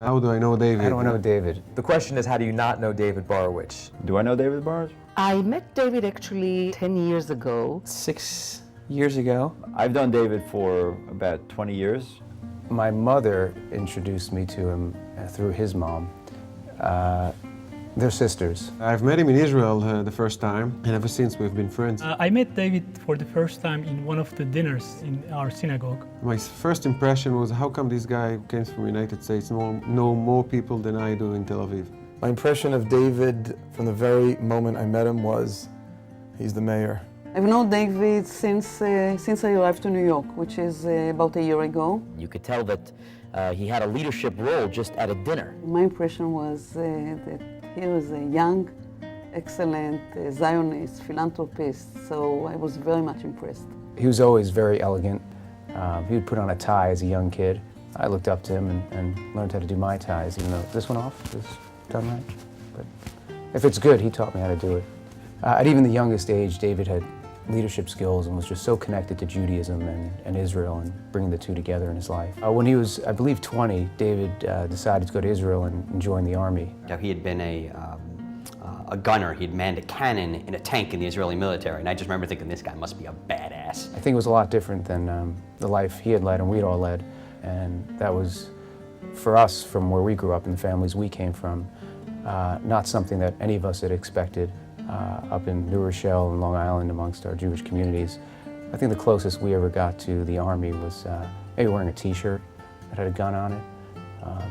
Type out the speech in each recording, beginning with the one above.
How do I know David? I don't know David. The question is, how do you not know David Borowicz? Do I know David Borowicz? I met David actually 10 years ago. 6 years ago, I've known David for about 20 years. my mother introduced me to him through his mom. They're sisters. I've met him in Israel the first time, and ever since we've been friends. I met David for the first time in one of the dinners in our synagogue. My first impression was, how come this guy who came from the United States know more people than I do in Tel Aviv? My impression of David from the very moment I met him was, he's the mayor. I've known David since I arrived to New York, which is about a year ago. You could tell that he had a leadership role just at a dinner. My impression was that he was a young, excellent Zionist, philanthropist, so I was very much impressed. He was always very elegant. He would put on a tie as a young kid. I looked up to him and learned how to do my ties, even though this one off is done right. But if it's good, he taught me how to do it. At even the youngest age, David had leadership skills and was just so connected to Judaism and Israel and bringing the two together in his life. When he was, I believe, 20, David decided to go to Israel and join the army. Now, he had been a gunner. He'd manned a cannon in a tank in the Israeli military, and I just remember thinking, this guy must be a badass. I think it was a lot different than the life he had led and we'd all led, and that was, for us, from where we grew up and the families we came from, not something that any of us had expected. Up in New Rochelle and Long Island amongst our Jewish communities. I think the closest we ever got to the army was maybe wearing a t-shirt that had a gun on it.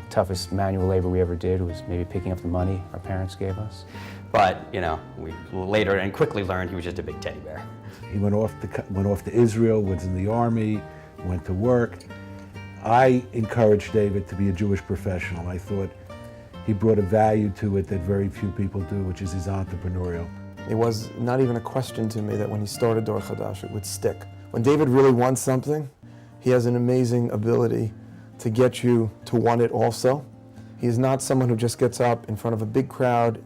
Toughest manual labor we ever did was maybe picking up the money our parents gave us. But, you know, we later and quickly learned he was just a big teddy bear. He went off to Israel, was in the army, went to work. I encouraged David to be a Jewish professional. I thought he brought a value to it that very few people do, which is he's entrepreneurial. It was not even a question to me that when he started Dor Chadash, it would stick. When David really wants something, he has an amazing ability to get you to want it also. He is not someone who just gets up in front of a big crowd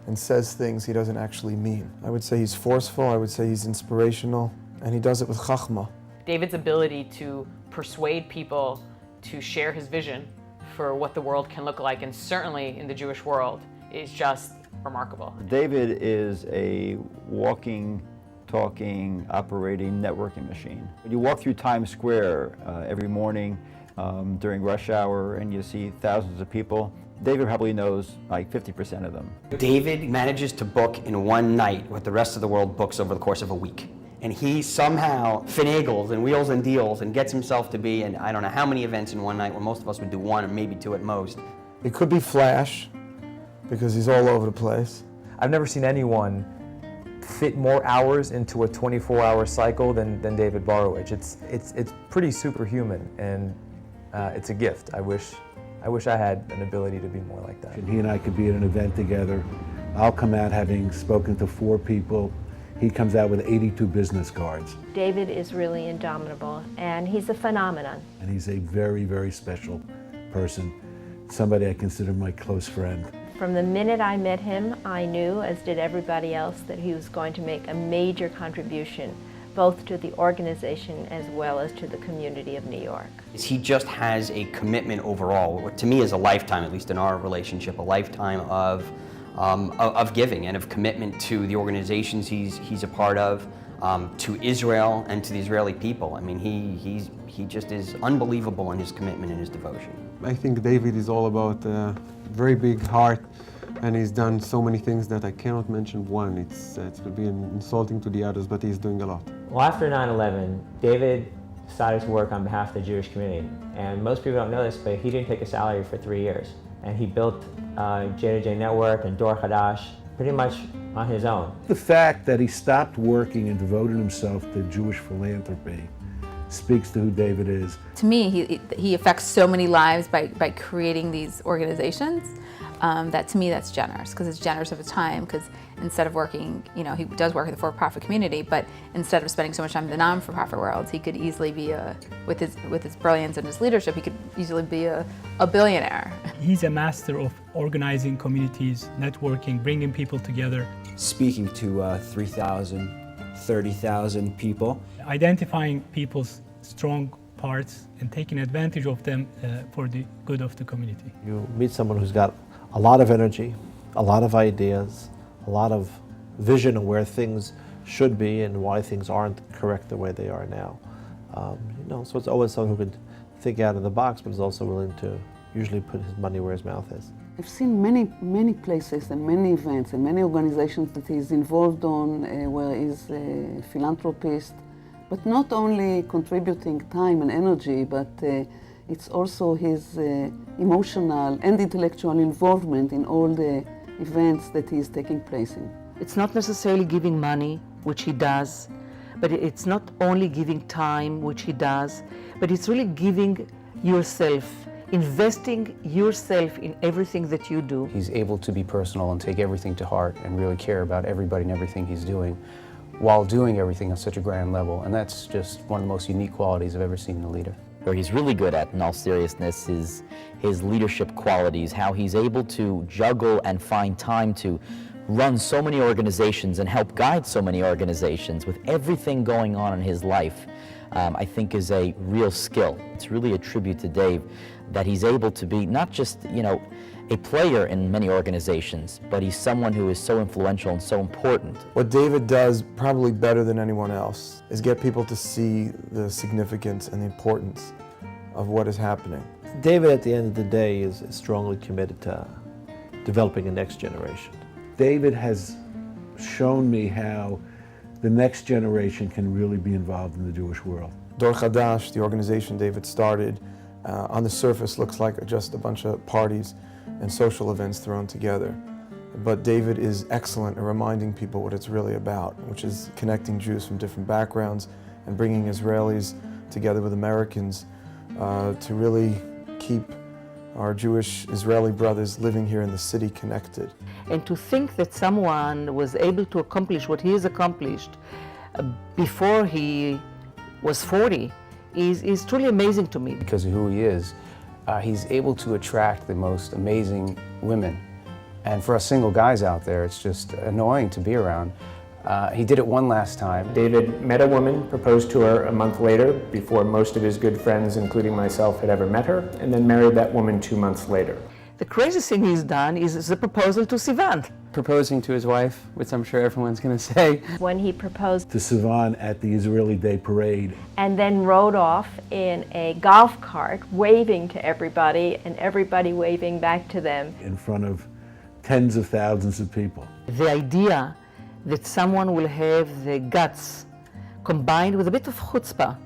and says things he doesn't actually mean. I would say he's forceful, I would say he's inspirational, and he does it with chachma. David's ability to persuade people to share his vision for what the world can look like, and certainly in the Jewish world, is just remarkable. David is a walking, talking, operating networking machine. When you walk through Times Square every morning during rush hour and you see thousands of people, David probably knows like 50% of them. David manages to book in one night what the rest of the world books over the course of a week. And he somehow finagles and wheels and deals and gets himself to be in I don't know how many events in one night, where most of us would do one or maybe two at most. It could be Flash, because he's all over the place. I've never seen anyone fit more hours into a 24-hour cycle than David Borowicz. It's pretty superhuman, and it's a gift. I wish I had an ability to be more like that. And he and I could be at an event together. I'll come out having spoken to 4 people. He comes out with 82 business cards. David is really indomitable, and he's a phenomenon. And he's a very, very special person, somebody I consider my close friend. From the minute I met him, I knew, as did everybody else, that he was going to make a major contribution, both to the organization as well as to the community of New York. He just has a commitment overall, what to me is a lifetime, at least in our relationship, a lifetime of giving and of commitment to the organizations he's a part of, to Israel and to the Israeli people. I mean, he just is unbelievable in his commitment and his devotion. I think David is all about a very big heart, and he's done so many things that I cannot mention one. It would be insulting to the others, but he's doing a lot. Well, after 9/11, David decided to work on behalf of the Jewish community. And most people don't know this, but he didn't take a salary for 3 years. And he built J2J Network and Dor Chadash pretty much on his own. The fact that he stopped working and devoted himself to Jewish philanthropy speaks to who David is. To me, he affects so many lives by creating these organizations. That to me, that's generous, because it's generous of his time, because instead of working, you know, he does work in the for-profit community, but instead of spending so much time in the non-for-profit world, he could easily be with his brilliance and his leadership, he could easily be a billionaire. He's a master of organizing communities, networking, bringing people together. Speaking to 3,000, 30,000 people. Identifying people's strong parts and taking advantage of them for the good of the community. You meet someone who's got a lot of energy, a lot of ideas, a lot of vision of where things should be and why things aren't correct the way they are now. So it's always someone who could think out of the box, but is also willing to usually put his money where his mouth is. I've seen many places and many events and many organizations that he's involved on where he's a philanthropist, but not only contributing time and energy, but it's also his emotional and intellectual involvement in all the events that he is taking place in. It's not necessarily giving money, which he does, but it's not only giving time, which he does, but it's really giving yourself, investing yourself in everything that you do. He's able to be personal and take everything to heart and really care about everybody and everything he's doing while doing everything on such a grand level. And that's just one of the most unique qualities I've ever seen in a leader. Where he's really good at, in all seriousness, is his leadership qualities, how he's able to juggle and find time to run so many organizations and help guide so many organizations with everything going on in his life. I think is a real skill. It's really a tribute to Dave that he's able to be not just, a player in many organizations, but he's someone who is so influential and so important. What David does probably better than anyone else is get people to see the significance and the importance of what is happening. David, at the end of the day, is strongly committed to developing a next generation. David has shown me how the next generation can really be involved in the Jewish world. Dor Chadash, the organization David started, on the surface looks like just a bunch of parties and social events thrown together. But David is excellent at reminding people what it's really about, which is connecting Jews from different backgrounds and bringing Israelis together with Americans to really keep our Jewish Israeli brothers living here in the city connected. And to think that someone was able to accomplish what he has accomplished before he was 40 is truly amazing to me. Because of who he is, he's able to attract the most amazing women. And for us single guys out there, it's just annoying to be around. He did it one last time. David met a woman, proposed to her a month later, before most of his good friends, including myself, had ever met her, and then married that woman 2 months later. The craziest thing he's done is the proposal to Sivan. Proposing to his wife, which I'm sure everyone's going to say. When he proposed to Sivan at the Israeli Day Parade. And then rode off in a golf cart, waving to everybody, and everybody waving back to them. In front of tens of thousands of people. The idea that someone will have the guts, combined with a bit of chutzpah,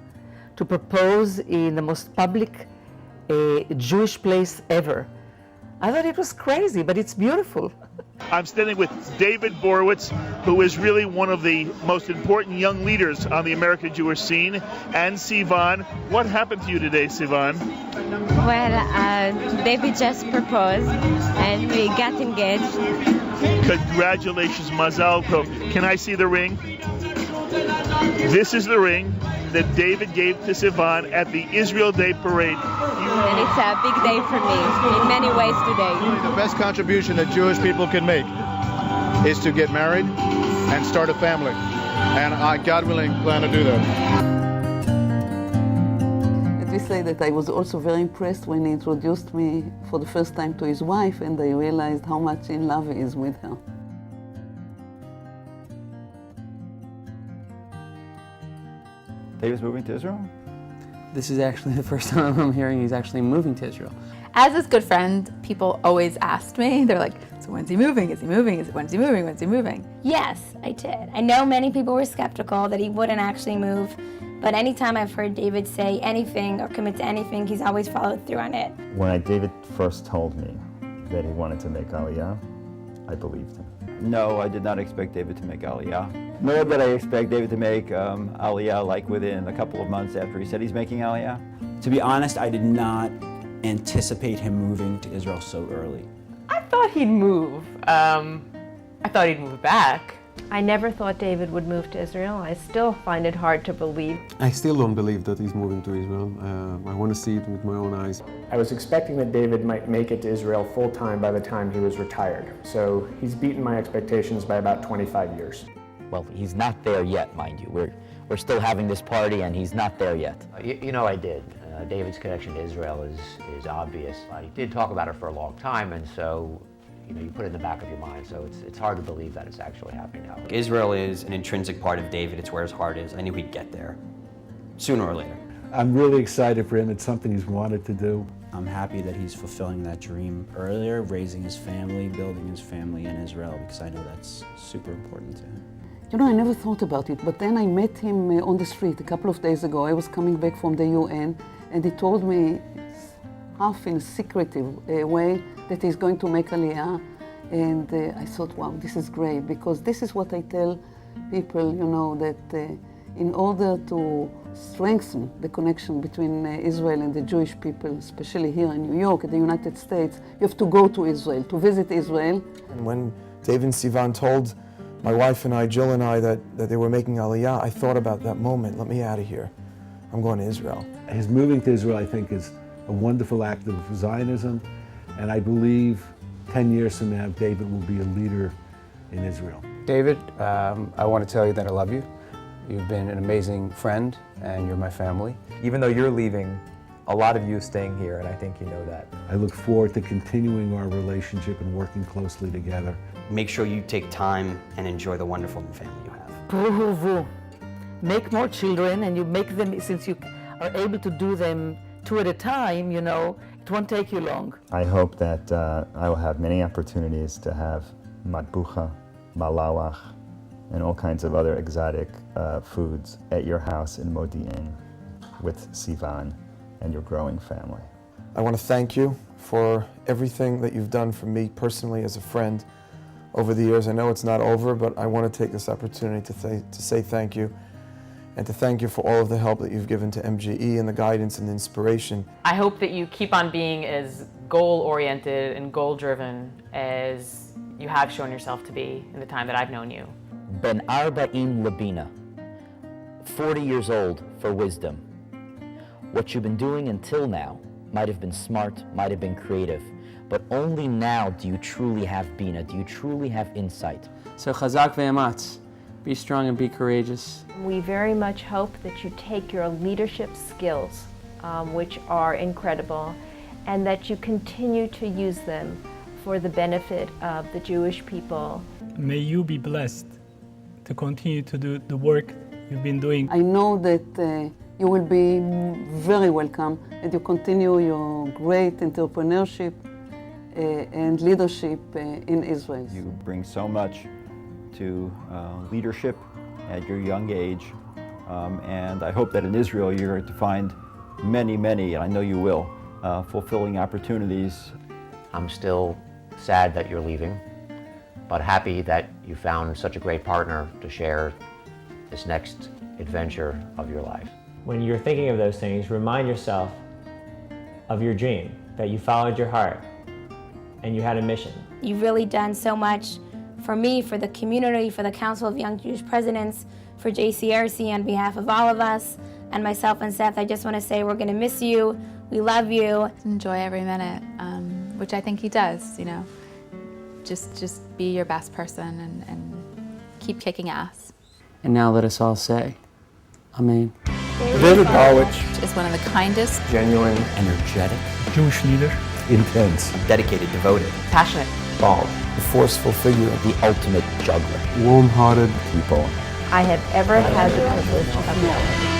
to propose in the most public Jewish place ever. I thought it was crazy, but it's beautiful. I'm standing with David Borowitz, who is really one of the most important young leaders on the American Jewish scene, and Sivan. What happened to you today, Sivan? Well, David just proposed, and we got engaged. Congratulations, Mazal Tov. Can I see the ring? This is the ring that David gave to Sivan at the Israel Day Parade. And it's a big day for me in many ways today. The best contribution that Jewish people can make is to get married and start a family. And I, God willing, plan to do that. Let me say that I was also very impressed when he introduced me for the first time to his wife, and I realized how much in love he is with her. David's moving to Israel? This is actually the first time I'm hearing he's actually moving to Israel. As his good friend, people always asked me, they're like, so when's he moving? Is he moving? When's he moving? When's he moving? Yes, I did. I know many people were skeptical that he wouldn't actually move, but anytime I've heard David say anything or commit to anything, he's always followed through on it. When David first told me that he wanted to make Aliyah, I believed him. No, I did not expect David to make Aliyah. Nor did I expect David to make Aliyah like within a couple of months after he said he's making Aliyah. To be honest, I did not anticipate him moving to Israel so early. I thought he'd move. I thought he'd move back. I never thought David would move to Israel. I still find it hard to believe. I still don't believe that he's moving to Israel. I want to see it with my own eyes. I was expecting that David might make it to Israel full-time by the time he was retired. So he's beaten my expectations by about 25 years. Well, he's not there yet, mind you. we're still having this party and he's not there yet. You know I did. David's connection to Israel is obvious. He did talk about it for a long time, and so you put it in the back of your mind, so it's hard to believe that it's actually happening now. Israel is an intrinsic part of David. It's where his heart is. I knew he'd get there, sooner or later. I'm really excited for him. It's something he's wanted to do. I'm happy that he's fulfilling that dream earlier, raising his family, building his family in Israel, because I know that's super important to him. You know, I never thought about it, but then I met him on the street a couple of days ago. I was coming back from the UN, and he told me, half in a secretive way, that he's going to make Aliyah. And I thought, wow, this is great, because this is what I tell people, that in order to strengthen the connection between Israel and the Jewish people, especially here in New York, in the United States, you have to go to Israel, to visit Israel. And when David and Sivan told my wife and I, Jill and I, that they were making Aliyah, I thought about that moment. Let me out of here. I'm going to Israel. His moving to Israel, I think, is a wonderful act of Zionism, and I believe 10 years from now, David will be a leader in Israel. David, I want to tell you that I love you. You've been an amazing friend, and you're my family. Even though you're leaving, a lot of you are staying here, and I think you know that. I look forward to continuing our relationship and working closely together. Make sure you take time and enjoy the wonderful family you have. Puhuvu. Make more children, and you make them, since you are able to do them 2 at a time, it won't take you long. I hope that I will have many opportunities to have matbucha, malawach, and all kinds of other exotic foods at your house in Modi'in with Sivan and your growing family. I want to thank you for everything that you've done for me personally as a friend over the years. I know it's not over, but I want to take this opportunity to say thank you, and to thank you for all of the help that you've given to MGE and the guidance and the inspiration. I hope that you keep on being as goal-oriented and goal-driven as you have shown yourself to be in the time that I've known you. Ben Arba'im Labina, 40 years old for wisdom. What you've been doing until now might have been smart, might have been creative, but only now do you truly have Bina, do you truly have insight. So chazak ve'ematz, be strong and be courageous. We very much hope that you take your leadership skills, which are incredible, and that you continue to use them for the benefit of the Jewish people. May you be blessed to continue to do the work you've been doing. I know that you will be very welcome, and you continue your great entrepreneurship and leadership in Israel. You bring so much to leadership at your young age, and I hope that in Israel you're going to find many, and I know you will, fulfilling opportunities. I'm still sad that you're leaving, but happy that you found such a great partner to share this next adventure of your life. When you're thinking of those things, remind yourself of your dream, that you followed your heart and you had a mission. You've really done so much for me, for the community, for the Council of Young Jewish Presidents, for JCRC. On behalf of all of us and myself and Seth, I just want to say we're going to miss you. We love you. Enjoy every minute, which I think he does, Just be your best person and keep kicking ass. And now let us all say, Amen. DavidBforWeb is one of the kindest, genuine, energetic, Jewish leader, intense, dedicated, devoted, Passionate, bald, the forceful figure, the ultimate juggler, warm-hearted people I have ever had the privilege of knowing.